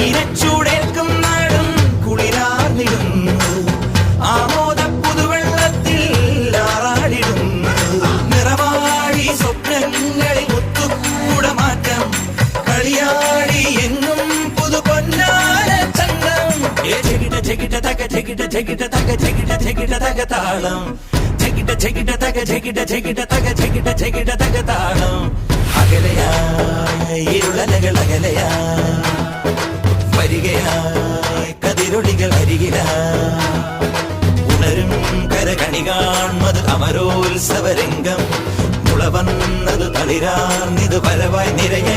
ഈരച്ചൂടേൽക്കും നാടും കുളിരാർന്നിടുന്നു ആമോദ പുതുവെള്ളത്തിൽ ആറാടിടുന്നു നിറവാടി സ്വപ്നങ്ങളിൽ മുത്തുകൂട മാറ്റം കളിയാടി എങ്ങും പുതു പൊന്നാല ചന്തം ചെകിട ചെകിട തക ചെകിട ചെകിട തക ചെകിട ചെകിട തക താളം ചെകിട ചെകിട തക ചെകിട ചെകിട തക ചെകിട ചെകിട തക താളം അകലയായി ഇരുളലകൾ അകലയായി വരികയായി കതിരൊളികൾ അരികിലായി ഉണരും കരകണി കാൺമത് അമരോത്സവരംഗം മുളവന്നത് തളിരാർന്നിത് വരവായി നിരയ